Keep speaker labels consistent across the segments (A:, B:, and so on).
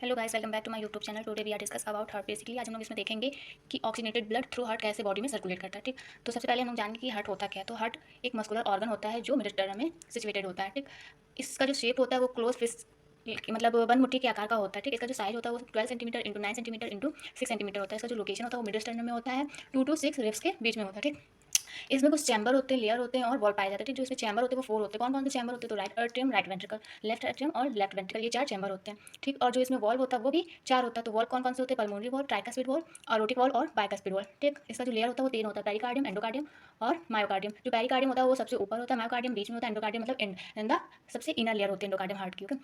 A: Hello guys, welcome back to my YouTube channel. Today we are discuss about heart. Basically आज हम लोग इसमें देखेंगे कि ऑक्सीजनेटेड ब्लड थ्रू हार्ट कैसे बॉडी में सर्कुलेट करता है। ठीक, तो सबसे पहले हम लोग जानेंगे कि हार्ट होता क्या है। तो हार्ट एक मस्कुलर ऑर्गन होता है जो मिड स्टर्नम में सिचुएटेड होता है। ठीक, इसका जो शेप होता है वो क्लोज फिस्ट मतलब बंद मुट्ठी के आकार का होता है। ठीक, इसका जो साइज होता है वो 12 centimetre into 9 centimetre into 6 centimetre होता है। इसका जो लोकेशन होता है वो मिड स्टर्नम में होता है, 2 to 6 रिब्स के बीच में होता है। ठीक, इसमें कुछ चैम्बर होते हैं, लेयर होते हैं और वॉल पाए जाते हैं। ठीक, जो इसमें चैम्बर होते हैं वो 4 होते हैं। कौन कौन से चैम्बर होते हैं? तो right atrium, right ventricle, left atrium और लेफ्ट वेंट्रिकल, ये 4 चैम्बर होते हैं। ठीक, और जो इसमें वॉल्व होता है वो भी 4 होता है। तो वॉल्व कौन कौन से होते हैं? Pulmonary valve, tricuspid valve, aortic valve और बाइकास्पिड वॉल्व। ठीक, इसका जो लेयर होता है वो 3 होता है, पेरिकार्डियम, एंडोकार्डियम और मायोकार्डियम। जो पेरिकार्डियम होता है वो सबसे ऊपर होता है, मायोकार्डियम बीच में होता है, एंडोकार्डियम मतलब एंड द सबसे इनर लेयर होती है एंडोकार्डियम हार्ट की। ओके,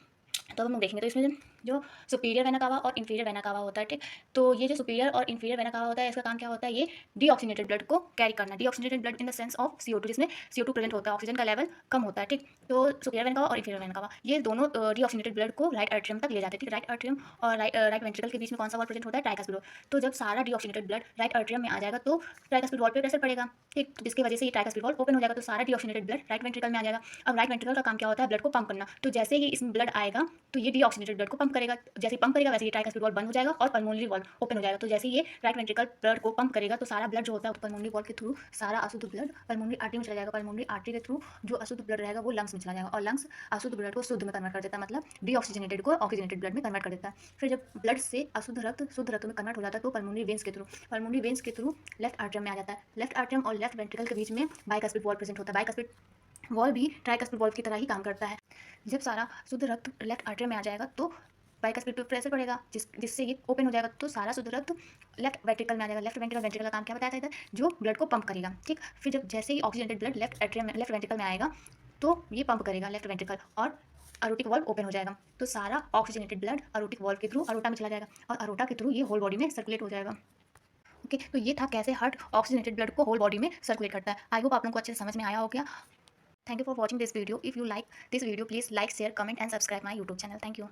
A: तो हम लोग देखेंगे। तो इसमें जो सुपीरियर वेना कावा और इंफीरियर वेना कावा होता है। ठीक, तो ये जो सुपीरियर और इंफीरियर वेना कावा होता है इसका काम क्या होता है? ये डीऑक्सीजनेटेड ब्लड को कैरी करना। Deoxygenated blood in the sense of CO2, जिसमें CO2 प्रेजेंट होता है, ऑक्सीजन का लेवल कम होता है। ठीक, तो सुपीरियर वेना कावा और इंफीरियर वेना कावा ये दोनों डीऑक्सीजनेटेड ब्लड को राइट एट्रियम तक ले जाते हैं। ठीक, राइट एट्रियम और राइट वेंट्रिकल के बीच में कौन सा वॉल प्रेजेंट होता है? Tricuspid wall. तो जब सारा डीऑक्सीजनेटेड ब्लड राइट एट्रियम में आ जाएगा तो ट्राइकास्पिड वॉल पे प्रेशर पड़ेगा। ठीक, तो जिसकी वजह से ये ट्राइकास्पिड वॉल ओपन हो जाएगा, तो सारा डीऑक्सीजनेटेड ब्लड राइट वेंट्रिकल में आ जाएगा। अब राइट वेंट्रिकल का काम क्या होता है? ब्लड को पंप करना। तो जैसे ही इसमें ब्लड आएगा तो ये डीऑक्सीजनेटेड ब्लड को पंप करेगा। जैसे ही पंप करेगा वैसे ये ट्राइकास्पिड वॉल्व बंद हो जाएगा और पल्मोनरी वॉल्व ओपन हो जाएगा। तो जैसे ये राइट वेंट्रिकल ब्लड को पंप करेगा तो सारा ब्लड जो होता है पल्मोनरी वॉल्व के थ्रू सारा अशुद्ध ब्लड पल्मोनरी आर्टरी में चला जाएगा। पल्मोनरी आर्टरी के थ्रू जो अशुद्ध ब्लड रहेगा वो लंग्स में चला जाएगा और लंग्स अशुद्ध ब्लड को शुद्ध में कन्वर्ट कर देता है, मतलब डीऑक्सीजनेटेड को ऑक्सीजनेटेड ब्लड में कन्वर्ट कर देता है। फिर जब ब्लड से अशुद्ध रक्त शुद्ध रक्त में कन्वर्ट हो जाता है तो पल्मोनरी वेन्स के थ्रू लेफ्ट आर्टरियम में आ जाता है। लेफ्ट आर्टरियम और लेफ्ट वेंट्रिकल के बीच में बाइकास्पिड वॉल्व प्रेजेंट होता है। बाइकास्पिड वॉल्व भी ट्राइकास्पिड वॉल्व की तरह ही काम करता है। जब सारा शुद्ध रक्त लेफ्ट आर्टरियम में आ जाएगा तो बाइकास्पिड पे प्रेशर पड़ेगा जिससे ये ओपन हो जाएगा, तो सारा शुद्ध रक्त लेफ्ट वेंट्रिकल में आ जाएगा। लेफ्ट वेंट्रिकल का काम क्या बताया था इधर? जो ब्लड को पंप करेगा। ठीक, फिर जब जैसे ही oxygenated blood left atrium left ventricle में आएगा तो ये पंप करेगा लेफ्ट वेंट्रिकल और अरोटिक वॉल्व ओपन हो जाएगा। तो सारा ऑक्सीजनेटेड ब्लड अरोटिक वॉल्व के थ्रू अरोटा में चला जाएगा और अरोटा के थ्रू ये होल बॉडी में सर्कुलेट हो जाएगा। ओके, तो ये था कैसे हार्ट ऑक्सीजनेटेड ब्लड को होल बॉडी में सर्कुलेट करता है। आई होप आप लोगों को अच्छे से समझ में आया हो गया। Thank you for watching this video. If you like this video please like, share, comment and subscribe my YouTube channel. Thank you.